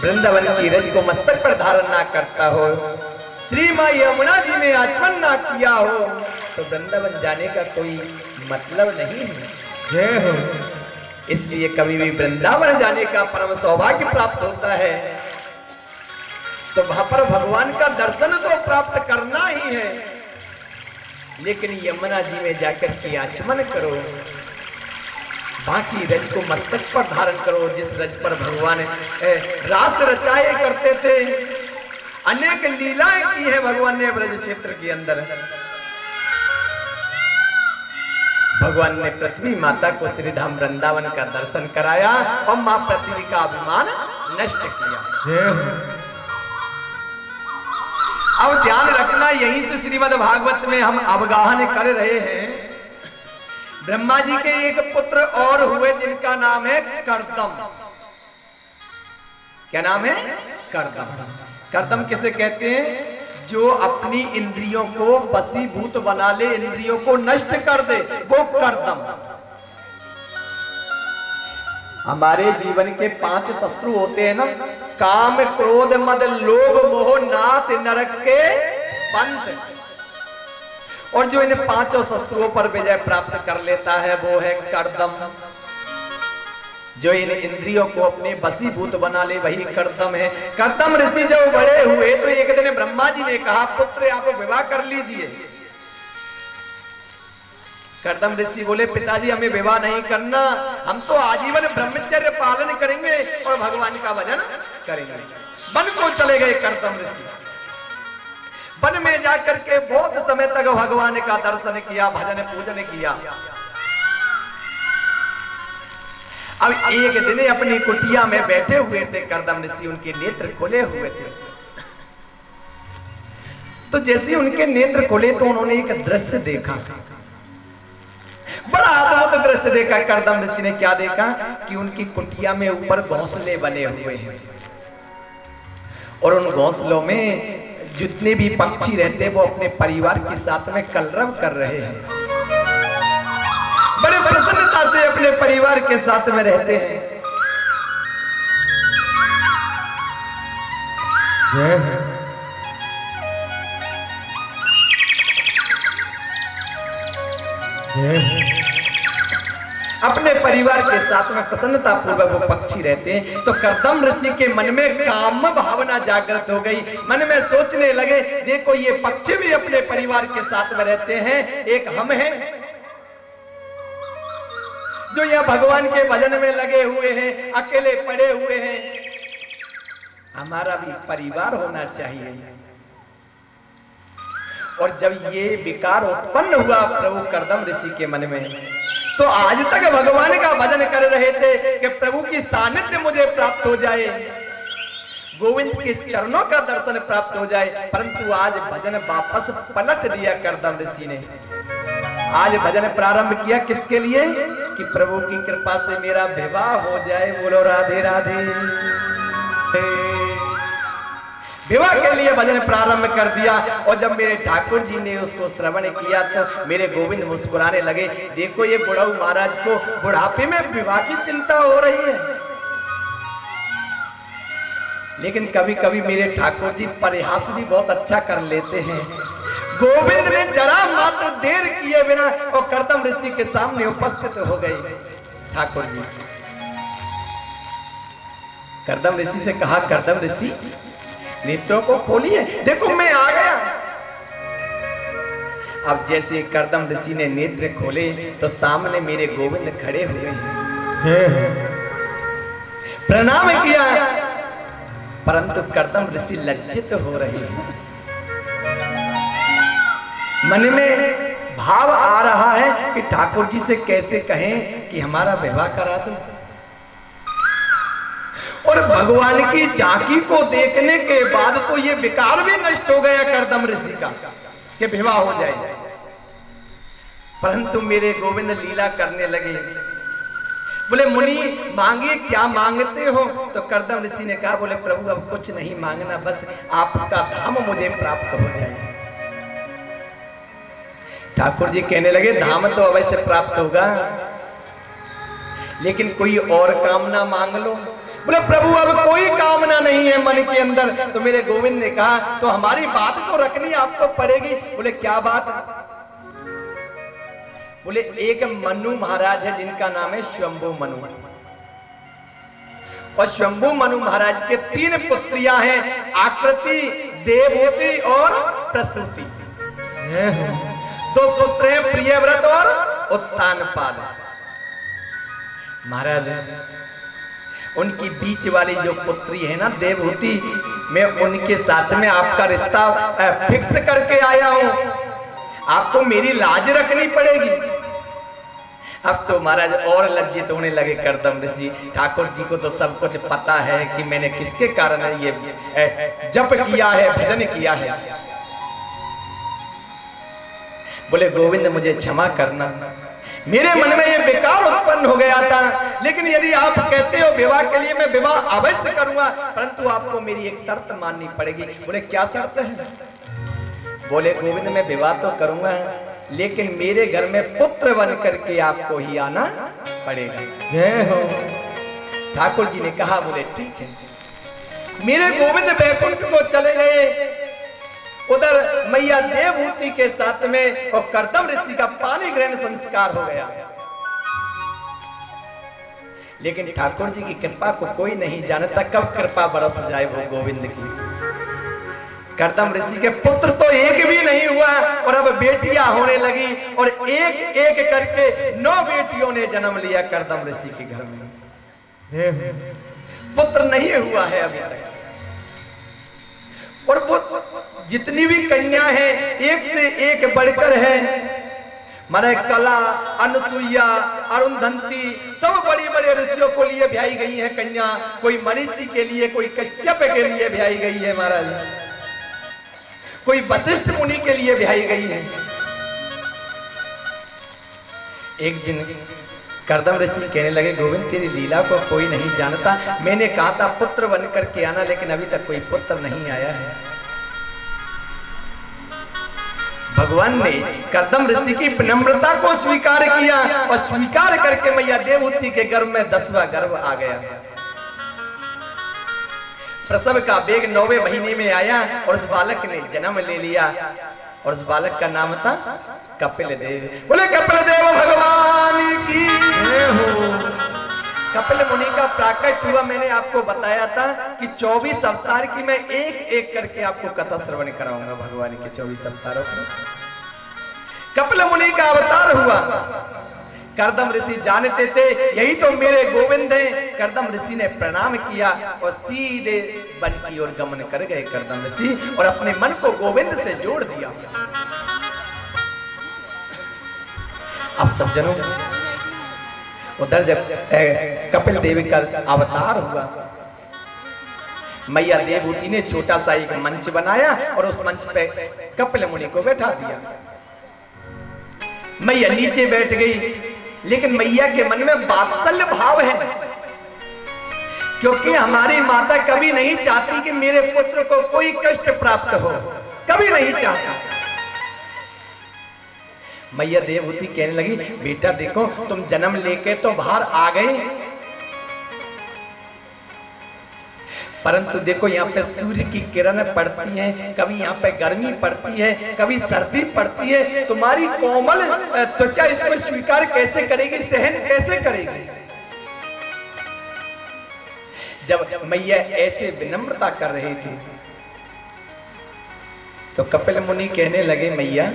वृंदावन की रज को मस्तक पर धारण ना करता हो, श्री माँ यमुना जी में आचमन ना किया हो, तो वृंदावन जाने का कोई मतलब नहीं है। इसलिए कभी भी वृंदावन जाने का परम सौभाग्य प्राप्त होता है तो वहां पर भगवान का दर्शन तो प्राप्त करना ही है, लेकिन यमुना जी में जाकर के आचमन करो, बाकी रज को मस्तक पर धारण करो। जिस रज पर भगवान रास रचाए करते थे, अनेक लीलाएं की है भगवान ने ब्रज क्षेत्र के अंदर। भगवान ने पृथ्वी माता को श्रीधाम वृंदावन का दर्शन कराया और मां पृथ्वी का अभिमान नष्ट किया। अब ध्यान रखना, यहीं से श्रीमद् भागवत में हम अवगाहन कर रहे हैं। ब्रह्मा जी के एक पुत्र और हुए जिनका नाम है कर्दम। क्या नाम है? कर्दम। कर्दम किसे कहते हैं? जो अपनी इंद्रियों को वशीभूत बना ले, इंद्रियों को नष्ट कर दे, वो कर्दम। हमारे जीवन के 5 शत्रु होते हैं ना, काम क्रोध मद लोभ मोह नाथ नरक के पंथ। और जो इन 5 शत्रुओं पर विजय प्राप्त कर लेता है वो है कर्दम। जो इन इंद्रियों को अपने वशीभूत बना ले वही कर्दम है। कर्दम ऋषि जब बड़े हुए तो एक दिन ब्रह्मा जी ने कहा, पुत्र आप विवाह कर लीजिए। कर्दम ऋषि बोले, पिताजी हमें विवाह नहीं करना, हम तो आजीवन ब्रह्मचर्य पालन करेंगे और भगवान का भजन करेंगे। वन को चले गए कर्दम ऋषि। वन में जाकर के बहुत समय तक भगवान का दर्शन किया, भजन पूजन किया। अब एक दिन अपनी कुटिया में बैठे हुए थे कर्दम ऋषि, उनके नेत्र खुले हुए थे। तो जैसे उनके नेत्र खुले तो उन्होंने एक दृश्य देखा, बड़ा अद्भुत दृश्य देखा। कर्दम ऋषि ने क्या देखा कि उनकी कुटिया में ऊपर घोंसले बने हुए हैं और उन घोंसलों में जितने भी पक्षी रहते हैं वो अपने परिवार के साथ में कलरव कर रहे हैं, बड़े प्रसन्नता से अपने परिवार के साथ में रहते हैं। अपने परिवार के साथ में प्रसन्नता पूर्वक वो पक्षी रहते हैं। तो कर्दम ऋषि के मन में काम भावना जागृत हो गई। मन में सोचने लगे, देखो ये पक्षी भी अपने परिवार के साथ में रहते हैं, एक हम हैं जो यह भगवान के भजन में लगे हुए हैं, अकेले पड़े हुए हैं। हमारा भी परिवार होना चाहिए। और जब ये विकार उत्पन्न हुआ प्रभु कर्दम ऋषि के मन में, तो आज तक भगवान का भजन कर रहे थे कि प्रभु की सानिध्य मुझे प्राप्त हो जाए, गोविंद के चरणों का दर्शन प्राप्त हो जाए। परंतु आज भजन वापस पलट दिया कर्दम ऋषि ने। आज भजन प्रारंभ किया किसके लिए? कि प्रभु की कृपा से मेरा विवाह हो जाए। बोलो राधे राधे। विवाह के लिए भजन प्रारंभ कर दिया। और जब मेरे ठाकुर जी ने उसको श्रवण किया तो मेरे गोविंद मुस्कुराने लगे। देखो ये बुढ़ऊ महाराज को बुढ़ापे में विवाह की चिंता हो रही है, लेकिन कभी कभी मेरे ठाकुर जी परिहास भी बहुत अच्छा कर लेते हैं। गोविंद ने जरा मात्र देर किए बिना और कर्दम ऋषि के सामने उपस्थित हो गए। ठाकुर जी कर्दम ऋषि से कहा, कर्दम ऋषि नेत्रों को खोलिए, देखो मैं आ गया। अब जैसे कर्दम ऋषि ने नेत्र खोले तो सामने मेरे गोविंद खड़े हुए हैं। प्रणाम किया, परंतु कर्दम ऋषि लज्जित हो रहे हैं। मन में भाव आ रहा है कि ठाकुर जी से कैसे कहें कि हमारा विवाह करा दो। और भगवान की झांकी को देखने के बाद तो ये विकार भी नष्ट हो गया कर्दम ऋषि का कि विवाह हो जाए। परंतु मेरे गोविंद लीला करने लगे। बोले, मुनि मांगिए, क्या मांगते हो? तो कर्दम ऋषि ने कहा, बोले प्रभु अब कुछ नहीं मांगना, बस आपका धाम मुझे प्राप्त हो जाए। ठाकुर जी कहने लगे, धाम तो अवश्य प्राप्त होगा, लेकिन कोई और कामना मांग लो। बोले प्रभु अब कोई कामना नहीं है मन के अंदर। तो मेरे गोविंद ने कहा तो हमारी बात तो रखनी आपको पड़ेगी। बोले क्या बात? बोले एक मनु महाराज है जिनका नाम है स्वयंभू मनु, और स्वयंभू मनु महाराज के 3 पुत्रियां हैं, आकृति, देवहूति और प्रसूति। 2 पुत्र हैं, प्रियव्रत और उत्तानपाद। महाराज उनकी बीच वाली जो पुत्री है ना देवहूति, मैं उनके साथ में आपका रिश्ता फिक्स करके आया हूं, आपको मेरी लाज रखनी पड़ेगी। अब तो महाराज और लज्जित होने लगे करदम ऋषि। ठाकुर जी को तो सब कुछ पता है कि मैंने किसके कारण ये जप किया है, भजन किया है। बोले गोविंद मुझे क्षमा करना, मेरे मन में ये विकार उत्पन्न हो गया था, लेकिन यदि आप कहते हो विवाह के लिए मैं विवाह अवश्य करूंगा, परंतु आपको मेरी एक शर्त माननी पड़ेगी। बोले क्या शर्त है? बोले गोविंद मैं विवाह तो करूंगा, लेकिन मेरे घर में पुत्र बन करके आपको ही आना पड़ेगा। जय हो। ठाकुर जी ने कहा बोले ठीक है। मेरे गोविंद बैकुंठ को चले गए, उधर मैया देवहूति के साथ में और करदम ऋषि का पानी ग्रहण संस्कार हो गया। लेकिन ठाकुर जी की कृपा को कोई नहीं जानता कब कृपा बरस जाए वो गोविंद की। करदम ऋषि के पुत्र तो एक भी नहीं हुआ, और अब बेटियां होने लगी, और एक एक करके 9 बेटियों ने जन्म लिया करदम ऋषि के घर में। पुत्र नहीं हुआ है अभी तक, और वो जितनी भी कन्या है एक से एक बढ़कर है। माने कला, अनुसुईया, अरुंधति सब बड़ी बड़ी ऋषियों को लिए ब्याई गई है कन्या। कोई मरीचि के लिए, कोई कश्यप के लिए ब्याई गई है महाराज, कोई वशिष्ठ मुनि के लिए ब्याई गई है। एक दिन करदम ऋषि कहने लगे गोविंद तेरी लीला को कोई नहीं जानता, मैंने कहा था पुत्र बन करके आना, लेकिन अभी तक कोई पुत्र नहीं आया है। भगवान ने करदम ऋषि की विनम्रता को स्वीकार किया, और स्वीकार करके मैया देवहूति के गर्भ में 10वां गर्भ आ गया। प्रसव का वेग 9वें महीने में आया, और उस बालक ने जन्म ले लिया, और उस बालक का नाम था कपिल देव। बोले कपिल देव भगवान की जय हो। कपिल मुनि का प्राकट हुआ, मैंने आपको बताया था कि 24 अवतार की मैं एक एक करके आपको कथा श्रवण कराऊंगा भगवान के 24 अवतारों को। कपिल मुनि का अवतार हुआ। करदम ऋषि जानते थे यही तो मेरे गोविंद हैं। करदम ऋषि ने प्रणाम किया और सीधे वन की ओर गमन कर गए करदम ऋषि, और अपने मन को गोविंद से जोड़ दिया। अब सज्जनों उधर जब कपिल देव का अवतार हुआ, मैया देवहूति ने छोटा सा एक मंच बनाया, और उस मंच पे कपिल मुनि को बैठा दिया। मैया नीचे बैठ गई, लेकिन मैया के मन में वात्सल्य भाव है, क्योंकि हमारी माता कभी नहीं चाहती कि मेरे पुत्र को कोई कष्ट प्राप्त हो, कभी नहीं चाहती। मैया देवहूति कहने लगी बेटा देखो तुम जन्म लेके तो बाहर आ गए, परंतु देखो यहाँ पे सूर्य की किरण पड़ती है, कभी यहाँ पे गर्मी पड़ती है, कभी सर्दी पड़ती है, तुम्हारी कोमल त्वचा इसको स्वीकार कैसे करेगी, सहन कैसे करेगी। जब मैया ऐसे विनम्रता कर रही थी तो कपिल मुनि कहने लगे मैया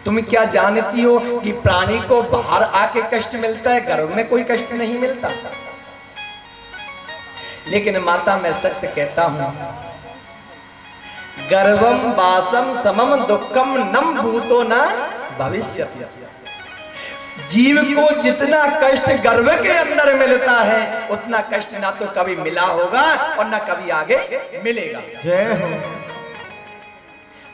तुम क्या जानती हो कि प्राणी को बाहर आके कष्ट मिलता है, गर्भ में कोई कष्ट नहीं मिलता। लेकिन माता मैं सत्य कहता हूं, गर्भम वासम समम दुखम नम भूतो न भविष्यति। जीव को जितना कष्ट गर्भ के अंदर मिलता है उतना कष्ट ना तो कभी मिला होगा और ना कभी आगे मिलेगा। जय हो।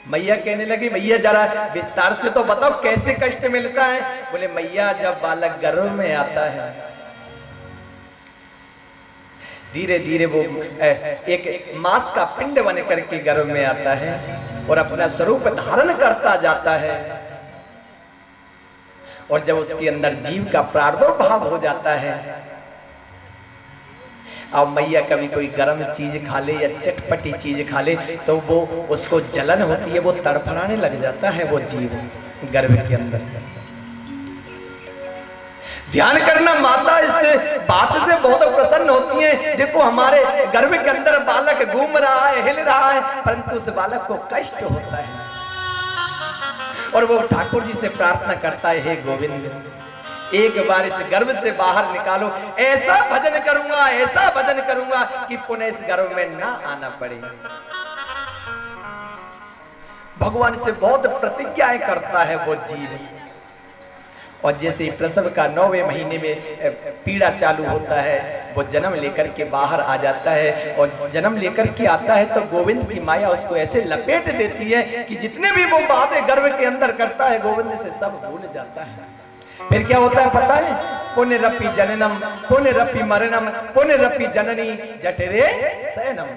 मैया कहने लगी भैया जरा विस्तार से तो बताओ कैसे कष्ट मिलता है। बोले मैया जब बालक गर्भ में आता है धीरे धीरे वो एक मांस का पिंड बन करके गर्भ में आता है और अपना स्वरूप धारण करता जाता है, और जब उसके अंदर जीव का प्रादुर्भाव हो जाता है अब मैया कभी कोई गर्म चीज खा ले या चटपटी चीज खा ले तो वो उसको जलन होती है, वो तड़फड़ाने लग जाता है वो जीव गर्भ के अंदर। ध्यान करना, माता इस बात से बहुत प्रसन्न होती है। देखो हमारे गर्भ के अंदर बालक घूम रहा है, हिल रहा है, परंतु उस बालक को कष्ट होता है और वो ठाकुर जी से प्रार्थना करता है, हे गोविंद एक बार इस गर्भ से बाहर निकालो, ऐसा भजन करूंगा, ऐसा भजन करूंगा कि पुनः इस गर्भ में ना आना पड़े। भगवान से बहुत प्रतिज्ञाएं करता है वो जीव। और जैसे प्रसव का 9वें महीने में पीड़ा चालू होता है, वो जन्म लेकर के बाहर आ जाता है और जन्म लेकर के आता है तो गोविंद की माया उसको ऐसे लपेट देती है कि जितने भी वो बातें गर्भ के अंदर करता है गोविंद से सब भूल जाता है। फिर क्या होता है पता है? पुनरपि जननम पुनरपि मरणम पुनरपि जननी जठरे शयनम।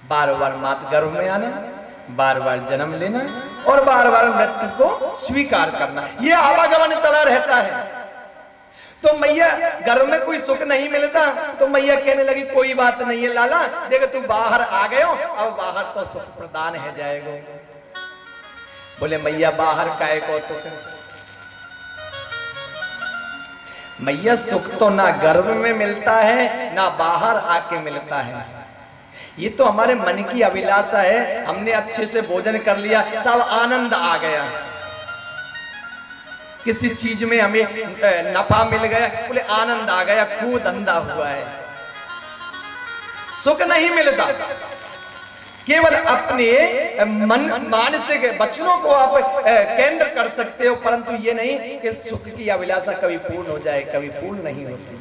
बार बार मात गर्भ में आना, बार बार जन्म लेना और बार बार मृत्यु को स्वीकार करना, ये आवागमन चला रहता है। तो मैया गर्भ में कोई सुख नहीं मिलता तो मैया कहने लगी कोई बात नहीं है लाला, देख तू बाहर आ गए हो, अब बाहर तो सुख प्रदान है जाएगा। बोले मैया बाहर काहे को सुख? मैया सुख तो ना गर्भ में मिलता है ना बाहर आके मिलता है, ये तो हमारे मन की अभिलाषा है। हमने अच्छे से भोजन कर लिया, सब आनंद आ गया, किसी चीज में हमें नफा मिल गया, बोले आनंद आ गया, खूब धंधा हुआ है। सुख नहीं मिलता, केवल अपने मानसिक वचनों को आप केंद्र कर सकते हो, परंतु ये नहीं कि सुख की अभिलाषा कभी पूर्ण हो जाए, कभी पूर्ण नहीं होती।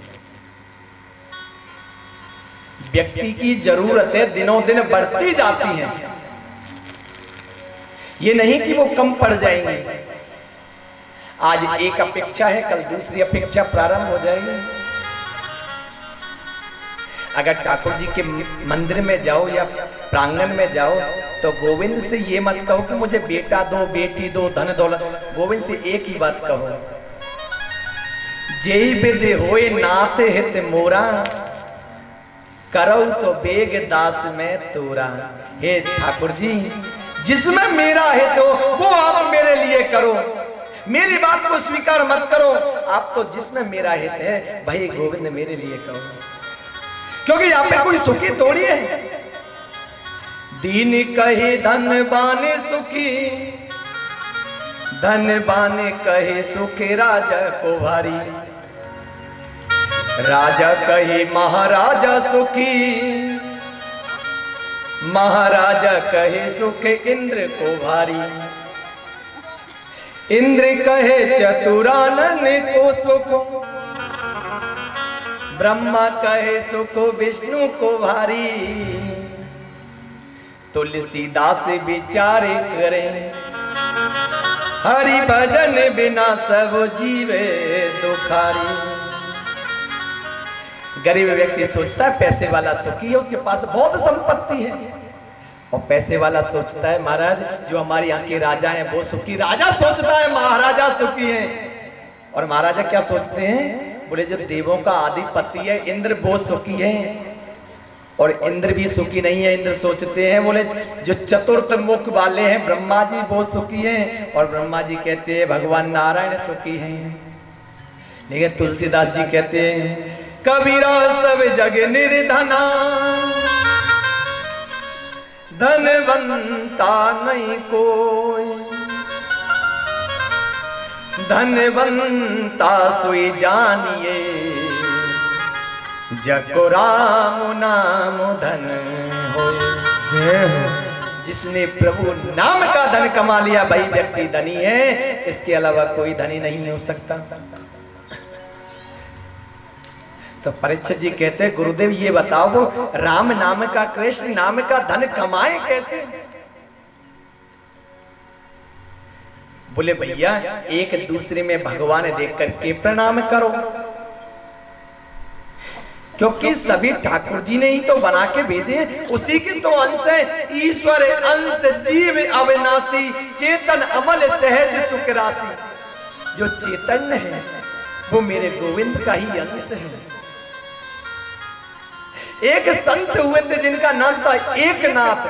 व्यक्ति की जरूरतें दिनों दिन बढ़ती जाती हैं, ये नहीं कि वो कम पड़ जाएंगी। आज एक अपेक्षा है, कल दूसरी अपेक्षा प्रारंभ हो जाएगी। अगर ठाकुर जी के मंदिर में जाओ या प्रांगण में जाओ तो गोविंद से ये मत कहो कि मुझे बेटा दो, बेटी दो, धन दौलत। गोविंद से एक ही बात कहो, जेई विधि होए नाथ हित मोरा, करो सो बेग दास में तोरा। हे ठाकुर जी, जिसमें मेरा हित हो वो आप मेरे लिए करो, मेरी बात को स्वीकार मत करो। आप तो जिसमें मेरा हित है भाई गोविंद मेरे लिए करो, क्योंकि यहाँ पे कोई सुखी थोड़ी है। दीन कहे धन बाने सुखी, धन बाने कहे सुखी राजा को भारी, राजा कहे महाराजा सुखी, महाराजा कहे सुख इंद्र को भारी, इंद्र कहे चतुरानन को सुख, ब्रह्मा कहे सुख विष्णु को भारी। तुलसीदास विचारे करें, हरि भजन बिना सब जीवे दुखारी। गरीब व्यक्ति सोचता है पैसे वाला सुखी है, उसके पास बहुत संपत्ति है, और पैसे वाला सोचता है महाराज जो हमारे यहाँ के राजा हैं वो सुखी। राजा सोचता है महाराजा सुखी हैं, और महाराजा क्या सोचते हैं? बोले जो देवों का आधिपति है इंद्र वो सुखी है, और इंद्र भी सुखी नहीं है। इंद्र सोचते हैं बोले जो चतुर्थ मुख वाले हैं ब्रह्मा जी वो सुखी हैं, और ब्रह्मा जी कहते हैं भगवान नारायण सुखी हैं। लेकिन तुलसीदास जी कहते हैं कबीरा सब जग निर्धना, धनवंता नहीं कोई, धनवंता सोई जानिए, जको राम नाम धन होए। जिसने प्रभु नाम का धन कमा लिया भाई व्यक्ति धनी है, इसके अलावा कोई धनी नहीं हो सकता। तो परीक्षित जी कहते हैं गुरुदेव ये बताओ वो राम नाम का, कृष्ण नाम का धन कमाए कैसे? बोले भैया एक दूसरे में भगवान देख करके प्रणाम करो, क्योंकि सभी ठाकुर जी ने ही तो बना के भेजे, उसी के तो अंश है। ईश्वर अंश जीव अविनाशी, चेतन अमल सहज सुख राशि। जो चैतन्य है वो मेरे गोविंद का ही अंश है। एक संत हुए थे जिनका नाम था एकनाथ।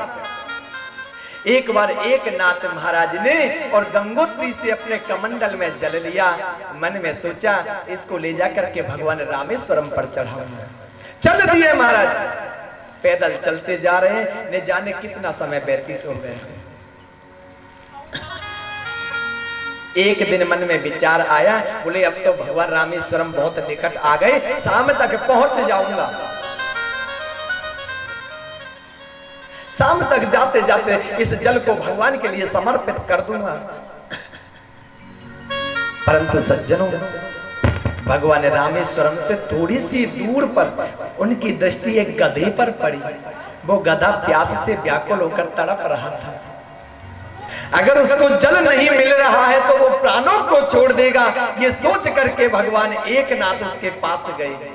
एक बार एकनाथ महाराज ने और गंगोत्री से अपने कमंडल में जल लिया। मन में सोचा इसको ले जाकर के भगवान रामेश्वरम पर चढ़ाऊंगा। चल दिए महाराज, पैदल चलते जा रहे हैं, न जाने कितना समय व्यतीत हो गया। एक दिन मन में विचार आया, बोले अब तो भगवान रामेश्वरम बहुत निकट आ गए, शाम तक पहुंच जाऊंगा। शाम तक जाते जाते इस जल को भगवान के लिए समर्पित कर दूंगा। परंतु सज्जनों, भगवान रामेश्वरम से थोड़ी सी दूर पर उनकी दृष्टि एक गधे पर पड़ी। वो गधा प्यास से व्याकुल होकर तड़प रहा था। अगर उसको जल नहीं मिल रहा है तो वो प्राणों को छोड़ देगा, ये सोच करके भगवान एकनाथ उसके पास गए।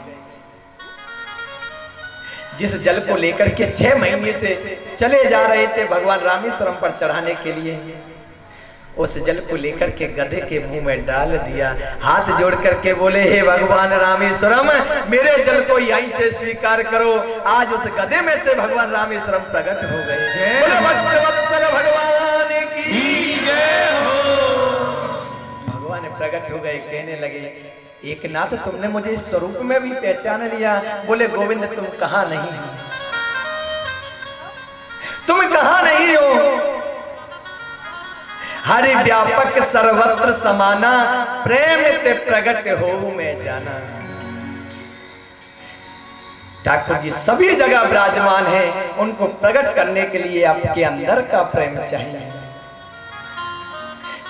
जिस जल को लेकर के 6 महीने से चले जा रहे थे भगवान रामेश्वरम पर चढ़ाने के लिए, उस जल को लेकर के गधे के मुंह में डाल दिया। हाथ जोड़ करके बोले, हे भगवान रामेश्वरम, मेरे जल को यहीं से स्वीकार करो। आज उस गधे में से भगवान रामेश्वरम प्रकट हो गए। बोले भक्तवत्सल भगवान की जय हो। भगवान प्रकट हो गए, कहने लगे, एकनाथ तुमने मुझे इस स्वरूप में भी पहचान लिया। बोले, गोविंद तुम कहां नहीं हो, तुम कहां नहीं हो। हरि व्यापक सर्वत्र समाना, प्रेम ते प्रगट हो मैं जाना। ठाकुर जी सभी जगह विराजमान हैं, उनको प्रकट करने के लिए आपके अंदर का प्रेम चाहिए।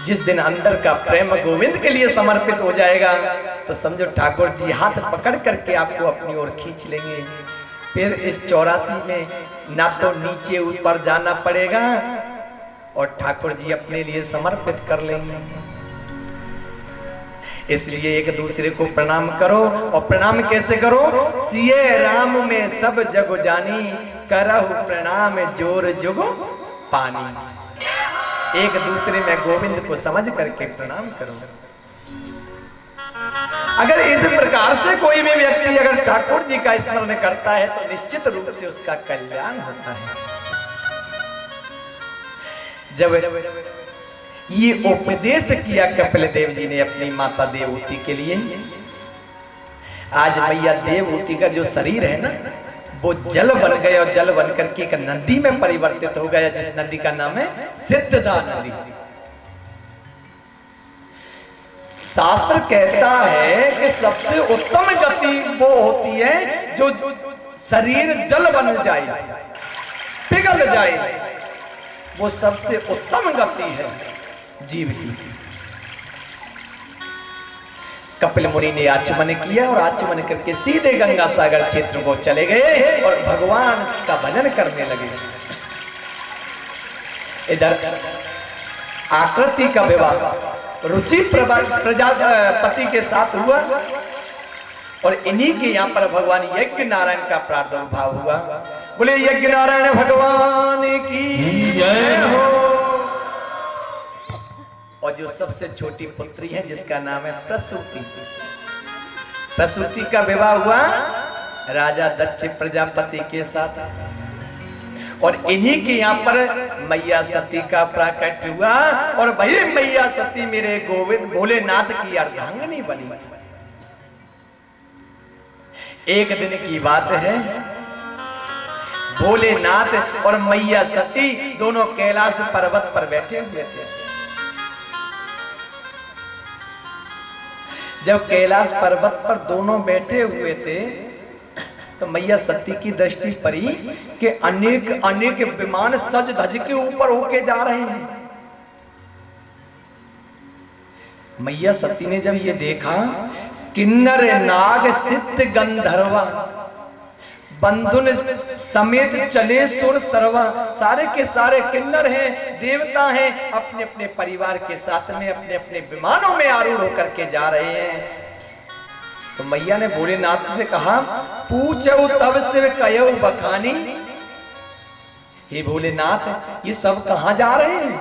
जिस दिन अंदर का प्रेम गोविंद के लिए समर्पित हो जाएगा तो समझो ठाकुर जी हाथ पकड़ करके आपको अपनी ओर खींच लेंगे। फिर इस 84 में ना तो नीचे ऊपर जाना पड़ेगा और ठाकुर जी अपने लिए समर्पित कर लेंगे। इसलिए एक दूसरे को प्रणाम करो। और प्रणाम कैसे करो? सिए राम में सब जग जानी, करहु प्रणाम जोर जुग पानी। एक दूसरे में गोविंद को समझ करके प्रणाम करो। अगर इस प्रकार से कोई भी व्यक्ति अगर ठाकुर जी का स्मरण करता है तो निश्चित रूप से उसका कल्याण होता है। जब ये उपदेश किया कपिल देव जी ने अपनी माता देवहूति के लिए, आज मैया देवहूति का जो शरीर है ना, वो जल बन गया और जल बन करके एक नदी में परिवर्तित हो गया, जिस नदी का नाम है सिद्धदा नदी। शास्त्र कहता है कि सबसे उत्तम गति वो होती है जो शरीर जल बन जाए, पिघल जाए, वो सबसे उत्तम गति है जीव की। कपिल मुनि ने आचमन किया और आचमन करके सीधे गंगा सागर क्षेत्र को चले गए और भगवान का भजन करने लगे। इधर आकृति का विवाह रुचि प्रजापति के साथ हुआ और इन्हीं के यहाँ पर भगवान यज्ञ नारायण का प्रादुर्भाव हुआ। बोले यज्ञ नारायण भगवान की जय हो। और जो सबसे छोटी पुत्री है जिसका नाम है प्रसूति, प्रसूति का विवाह हुआ राजा दक्ष प्रजापति के साथ और इन्हीं के यहाँ पर मैया सती का प्राकट हुआ और वही मैया सती मेरे गोविंद भोलेनाथ की अर्धांगिनी बनी। एक दिन की बात है, भोलेनाथ और मैया सती दोनों कैलाश पर्वत पर बैठे हुए थे। जब कैलाश पर्वत पर दोनों बैठे हुए थे तो मैया सती की दृष्टि पड़ी कि अनेक अनेक विमान सज धज के ऊपर होके जा रहे हैं। मैया सती ने जब ये देखा, किन्नर नाग सिद्ध गंधर्वा बंधुन समेत चले सुर सर्वा, सारे के सारे किन्नर हैं, देवता हैं, अपने अपने परिवार के साथ में अपने अपने विमानों में आरूढ़ होकर के जा रहे हैं। तो मैया ने भोलेनाथ से कहा, पूछो तब से कयो बखानी, हे भोलेनाथ ये सब कहां जा रहे हैं?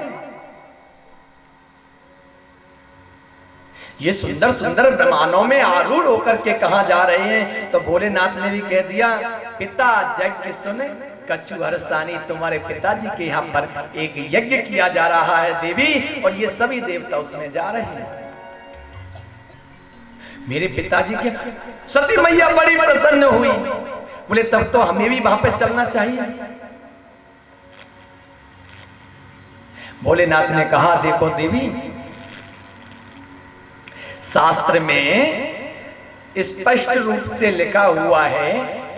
ये सुंदर सुंदर विमानों में आरूढ़ होकर के कहां जा रहे हैं? तो भोलेनाथ ने भी कह दिया, पिता यज्ञ सुने कछु हरसानी, तुम्हारे पिताजी के यहाँ पर एक यज्ञ किया जा रहा है देवी, और ये सभी देवता उसमें जा रहे हैं। मेरे पिताजी के सती मैया बड़ी प्रसन्न हुई, बोले तब तो हमें भी वहां पे चलना चाहिए। भोलेनाथ ने कहा, देखो देवी, शास्त्र में स्पष्ट रूप से लिखा हुआ है